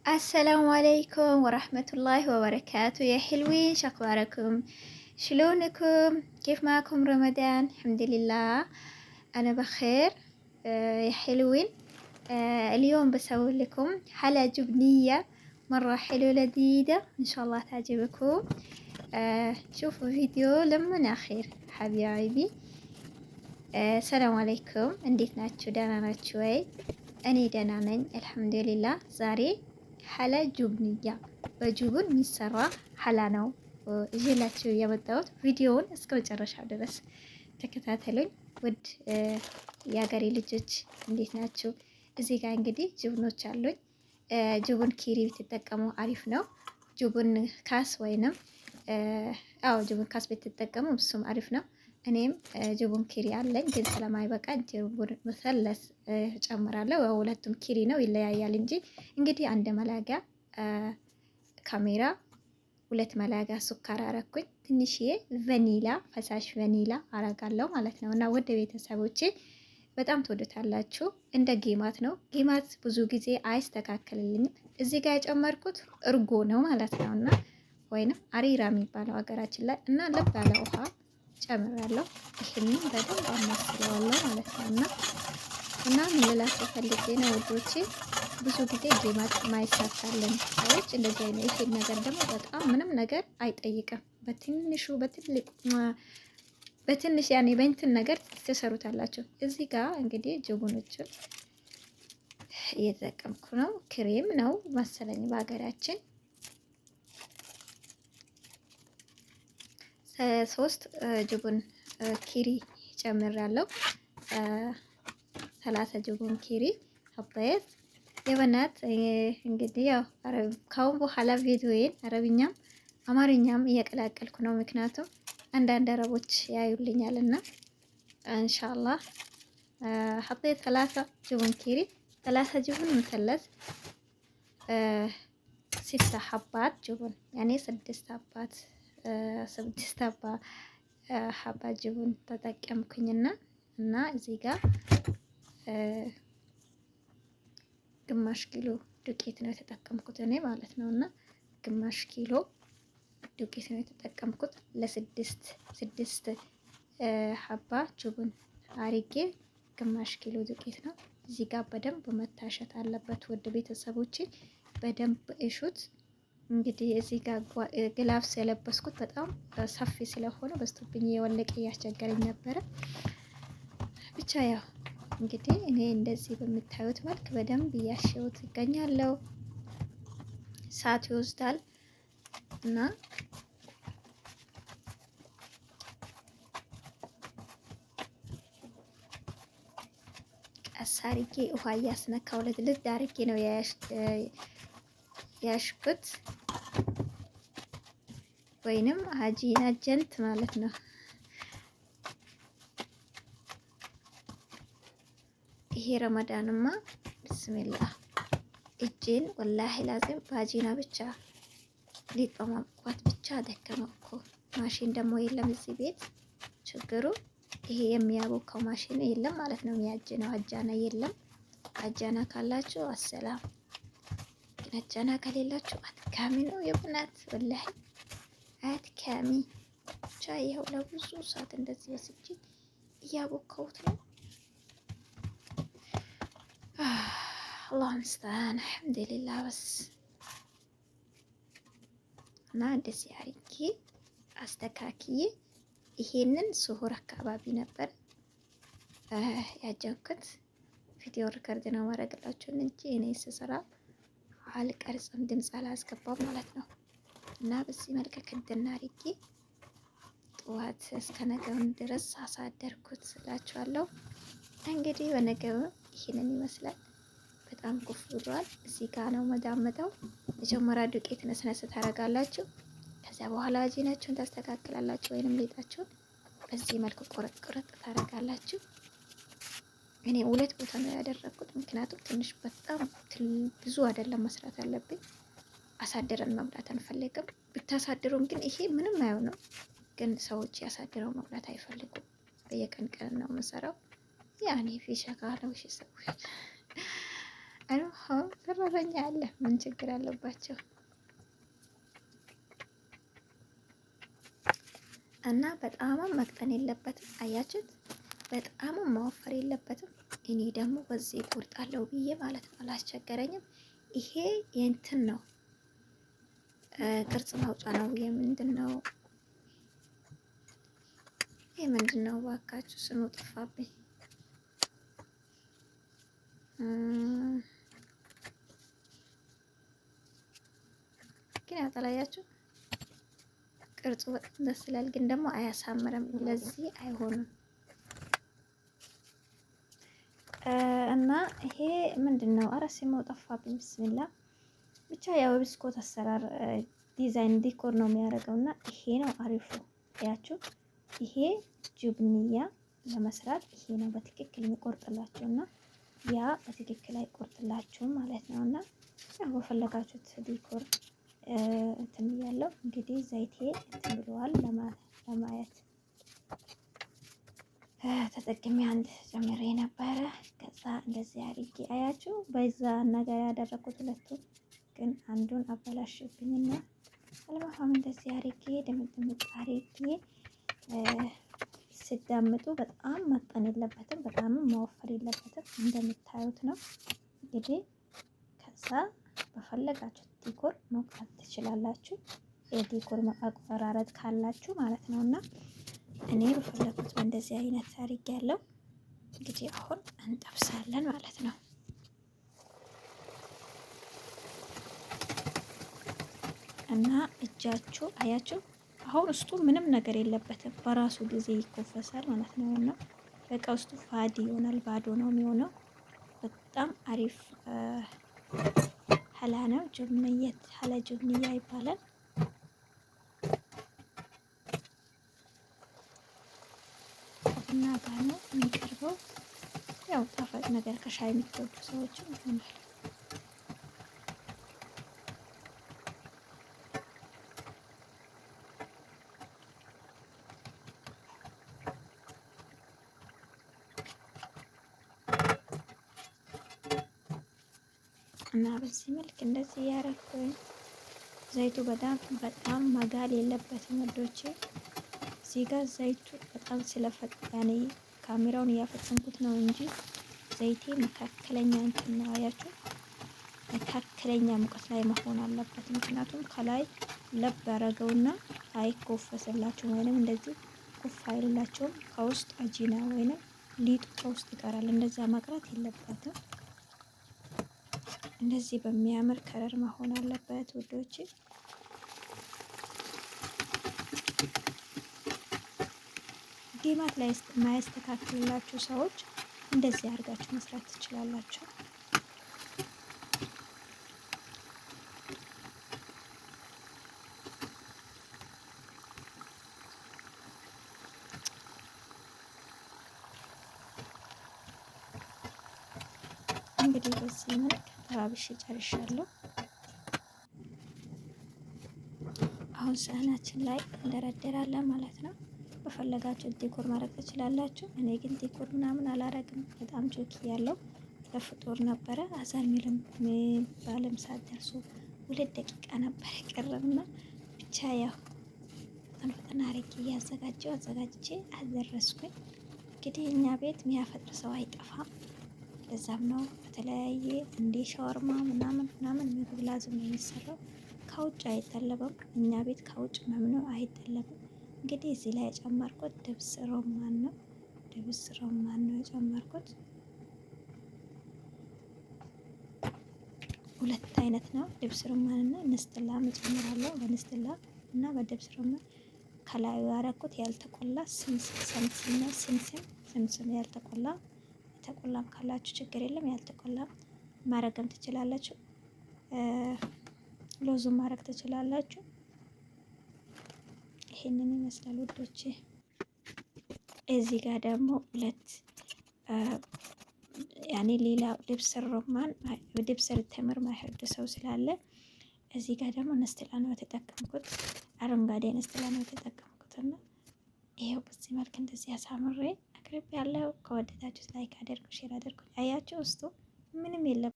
السلام عليكم ورحمة الله وبركاته يا حلوين، شخباركم؟ شلونكم؟ كيف معكم رمضان؟ الحمد لله أنا بخير. يا حلوين. اليوم بسوي لكم حلا جبنية مرة حلوة لذيذة، إن شاء الله تعجبكم. شوفوا فيديو لما أخير حبايبي. ሰላም አለይኩም እንዴት ናችሁ? ደህና ናችሁ ወይ? እኔ ደህና ነኝ አልሐምዱሊላህ። ዛሬ ሐላ ጁብንያ በጁብን የሚሰራ ሐላ ነው ይዤላችሁ የመጣሁት። ቪዲዮውን እስከ መጨረሻው ድረስ ተከታተሉኝ። ውድ የሀገሬ ልጆች እንዴት ናችሁ? እዚህ ጋር እንግዲህ ጅብኖች አሉኝ። ጅቡን ኪሪ ብትጠቀሙ አሪፍ ነው። ጅቡን ካስ ወይንም ጅቡን ካስ ብትጠቀሙ እሱም አሪፍ ነው። እኔም ጅቡን ኪሪ አለኝ፣ ግን ስለማይበቃ ጅቡን መሰለስ ጨምራለሁ። ሁለቱም ኪሪ ነው ይለያያል እንጂ እንግዲህ አንድ መላጋ ካሜራ፣ ሁለት መላጋ ሱካር አረኩኝ። ትንሽዬ ቫኒላ ፈሳሽ ቫኒላ አረጋለሁ ማለት ነው። እና ወደ ቤተሰቦቼ በጣም ትወዱታላችሁ። እንደ ጌማት ነው። ጌማት ብዙ ጊዜ አይስተካከልልኝም። እዚህ ጋር የጨመርኩት እርጎ ነው ማለት ነው። እና ወይንም አሪራ የሚባለው ሀገራችን ላይ እና ለብ ያለ ውሃ ጨምራለሁ። ይሄንን በደንብ አማስለዋለሁ ማለት ነው። እና ምን ልላችሁ ፈልጌ ነው ውዶቼ፣ ብዙ ጊዜ ጌማት ማይሳካልን ሰዎች እንደዚህ አይነት ይሄን ነገር ደግሞ በጣም ምንም ነገር አይጠይቅም። በትንሹ በትንሽ ያኔ በእንትን ነገር ትሰሩታላችሁ። እዚህ ጋር እንግዲህ ጅቡኖችን እየተጠቀምኩ ነው። ክሬም ነው መሰለኝ በሀገራችን። 3 ጅቡን ኪሪ ጨምራለሁ። 30 ጅቡን ኪሪ ሀባየት የበናት እንግዲህ ያው ካሁን በኋላ ቪዲዮዬን አረብኛም አማርኛም እየቀላቀልኩ ነው። ምክንያቱም አንዳንድ አረቦች ያዩልኛል እና ኢንሻአላህ ሀባየት 30 ጅቡን ኪሪ 30 ጅቡን مثلث 6 ሀባት ጅቡን ያኔ 6 ሀባት 6 ሀባ ጅቡን ተጠቀምኩኝና እና እዚህ ጋር ግማሽ ኪሎ ዱቄት ነው የተጠቀምኩት እኔ ማለት ነው። እና ግማሽ ኪሎ ዱቄት ነው የተጠቀምኩት ለስድስት ሀባ ጅቡን አሪጌ ግማሽ ኪሎ ዱቄት ነው። እዚህ ጋር በደንብ መታሸት አለበት። ወደ ቤተሰቦቼ በደንብ እሹት። እንግዲህ እዚህ ጋር ግላፍስ የለበስኩት በጣም ሰፊ ስለሆነ በስቶብኝ የወለቀ እያስቸገረኝ ነበረ። ብቻ ያው እንግዲህ እኔ እንደዚህ በምታዩት መልክ በደንብ እያሸሁት ይገኛለሁ። ሰዓት ይወስዳል እና ቀስ አድርጌ ውሃ እያስነካው ልድ አድርጌ ነው ያሽኩት ወይንም አጂና ጀንት ማለት ነው። ይሄ ረመዳንማ ብስሚላህ እጄን ወላሂ ላዚም በአጂና ብቻ ሊጥ በማብኳት ብቻ ደከመው እኮ። ማሽን ደግሞ የለም እዚህ ቤት። ችግሩ ይሄ የሚያቦካው ማሽን የለም ማለት ነው። የሚያጅነው አጃና የለም። አጃና ካላችሁ አሰላም፣ ግን አጃና ከሌላችሁ አትካሚ ነው የብናት ወላሂ አትካሚ። ብቻ ይኸው ለብዙ ሰዓት እንደዚህ ወስጄ እያቦካሁት ነው። አላህ ምስታን አልሐምዱሊላህ። በስ እና እንደዚህ አድርጌ አስተካክዬ ይሄንን ስሁር አካባቢ ነበር ያጀንኩት። ቪዲዮ ሪከርድ ነው ማድረግላችሁ እንጂ እኔ ስሰራ አልቀርጽም፣ ድምፅ አላስገባም ማለት ነው። እና በዚህ መልክ ክድና አድርጌ ጠዋት እስከ ነገውን ድረስ አሳደርኩት ስላችኋለሁ። እንግዲህ በነገው ይሄንን ይመስላል። በጣም ኩፍ ብሏል። እዚህ ጋር ነው መዳመጠው። መጀመሪያ ዱቄት ነስነስ ታደርጋላችሁ። ከዚያ በኋላ አጂናችሁን ታስተካክላላችሁ፣ ወይንም ሊጣችሁን በዚህ መልኩ ቆረጥ ቆረጥ ታደርጋላችሁ። እኔ 2 ቦታ ነው ያደረኩት፣ ምክንያቱም ትንሽ በጣም ብዙ አይደለም መስራት አለብኝ። አሳድረን መብላት አንፈልግም። ብታሳድሩም ግን ይሄ ምንም አይሆንም። ግን ሰዎች ያሳድረው መብላት አይፈልጉም። በየቀን ቀን ነው የምሰራው። ያኔ ፊሻ ካለው እሺ ሰዎች አሁን ሰራተኛ አለ፣ ምን ችግር አለባቸው? እና በጣምም መቅጠን የለበትም። አያችሁት? በጣምም ማወፈር የለበትም። እኔ ደግሞ በዚህ ቆርጣለሁ ብዬ ማለት ነው፣ አላስቸገረኝም። ይሄ የእንትን ነው ቅርጽ ማውጫ ነው። የምንድን ነው ይሄ? ምንድን ነው ባካችሁ? ስሙ ጠፋብኝ። ግን ያጠላያችሁ ቅርጹ በጣም ደስ ይላል፣ ግን ደግሞ አያሳምርም። ለዚህ አይሆንም። እና ይሄ ምንድን ነው? አረ ስሙ ጠፋብኝ። ብስሚላ ብቻ ያው ብስኮት አሰራር ዲዛይን ዲኮር ነው የሚያደርገው እና ይሄ ነው አሪፉ። ያችሁ ይሄ ጁብንያ ለመስራት ይሄ ነው በትክክል የሚቆርጥላችሁ እና ያ በትክክል አይቆርጥላችሁም ማለት ነው። እና ያው በፈለጋችሁት ዲኮር እንትን ያለው እንግዲህ ዘይቴ እንትን ብለዋል ለማየት ተጠቅሜ አንድ ጨምሬ ነበረ። ከዛ እንደዚህ አድርጌ አያችሁ፣ በዛ ነገር ያደረኩት ሁለቱም ግን አንዱን አበላሽብኝና አልማፋም እንደዚህ አድርጌ ድምጥምጥ አድርጌ ስዳምጡ በጣም መጠን የለበትም፣ በጣም ማወፈር የለበትም። እንደምታዩት ነው እንግዲህ። ከዛ በፈለጋችሁ ዲኮር መውጣት ትችላላችሁ፣ የዲኮር አቆራረጥ ካላችሁ ማለት ነው። እና እኔ በፈለጉት እንደዚህ አይነት አድርጌ ያለው እንግዲህ አሁን እንጠብሳለን ማለት ነው። እና እጃችሁ አያችሁ፣ አሁን ውስጡ ምንም ነገር የለበትም፣ በራሱ ጊዜ ይኮፈሳል ማለት ነው። እና በቃ ውስጡ ፋዲ ይሆናል፣ ባዶ ነው የሚሆነው። በጣም አሪፍ ሀላ ነው። ጁብንየት ሀላ ጁብንያ ይባላል። ቡና ጋር ነው የሚቀርበው። ያው ጣፋጭ ነገር ከሻይ የሚወዱ ሰዎችም ይሆናል። እና በዚህ መልክ እንደዚህ ያረኩኝ። ዘይቱ በጣም መጋል የለበትም ወዶቼ። እዚህ ጋር ዘይቱ በጣም ስለፈጠነ ካሜራውን እያፈጠንኩት ነው እንጂ ዘይቴ መካከለኛ እንትን ነው። አያችሁ፣ መካከለኛ ሙቀት ላይ መሆን አለበት። ምክንያቱም ከላይ ለብ ያደረገውና አይኮፈስላችሁም ወይንም እንደዚህ ኩፍ አይልላችሁም። ከውስጥ አጂና ወይንም ሊጡ ከውስጥ ይቀራል። እንደዛ መቅረት የለበትም። እንደዚህ በሚያምር ከለር መሆን አለበት ውዶች። ጌማት ላይ ማያስተካክልላችሁ ሰዎች እንደዚህ አድርጋችሁ መስራት ትችላላችሁ። እንግዲህ በዚህ መልክ ተባብሼ ጨርሻለሁ። አሁን ሳህናችን ላይ እንደረደራለን ማለት ነው። በፈለጋችሁ ዲኮር ማድረግ ትችላላችሁ። እኔ ግን ዲኮር ምናምን አላረግም። በጣም ጆኪ ያለው ለፍጦር ነበረ። አዛን ሚባልም ሰዓት ደርሶ 2 ደቂቃ ነበር የቀረብና ብቻ ያው በጣም ፈጠና አርጌ አዘጋጅቼ አደረስኩኝ። እንግዲህ እኛ ቤት የሚያፈጥር ሰው አይጠፋም። ለዛም ነው በተለያየ እንደ ሻወርማ ምናምን ምግብ ላዝም ነው የሚሰራው። ከውጭ አይጠለብም። እኛ ቤት ከውጭ መምነው አይጠለብም። እንግዲህ እዚህ ላይ የጨመርኩት ድብስ ሮማን ነው። የጨመርኩት 2 አይነት ነው። ድብስ ሮማን እና ንስትላ እጨምራለሁ። በንስትላ እና በድብስ ሮማን ከላዩ ያረኩት ያልተቆላ ስምስም ያልተቆላ። የተቆላም ካላችሁ ችግር የለም፣ ያልተቆላ ማረግም ትችላላችሁ። ሎዙም ማረግ ትችላላችሁ። ይሄንን ይመስላል ውዶቼ። እዚህ ጋር ደግሞ 2 ያኔ ሌላ ድብስ ተምር ማይወድ ሰው ስላለ እዚህ ጋር ደግሞ ነስትላ ነው የተጠቀምኩት። አረንጓዴ ነስትላ ነው የተጠቀምኩትና ይሄው በዚህ መልክ እንደዚህ አሳምሬ አቅርቤ ያለው። ከወደዳችሁት ላይክ አድርጉ፣ ሼር አድርጉ። አያችሁ ውስጡ ምንም የለም።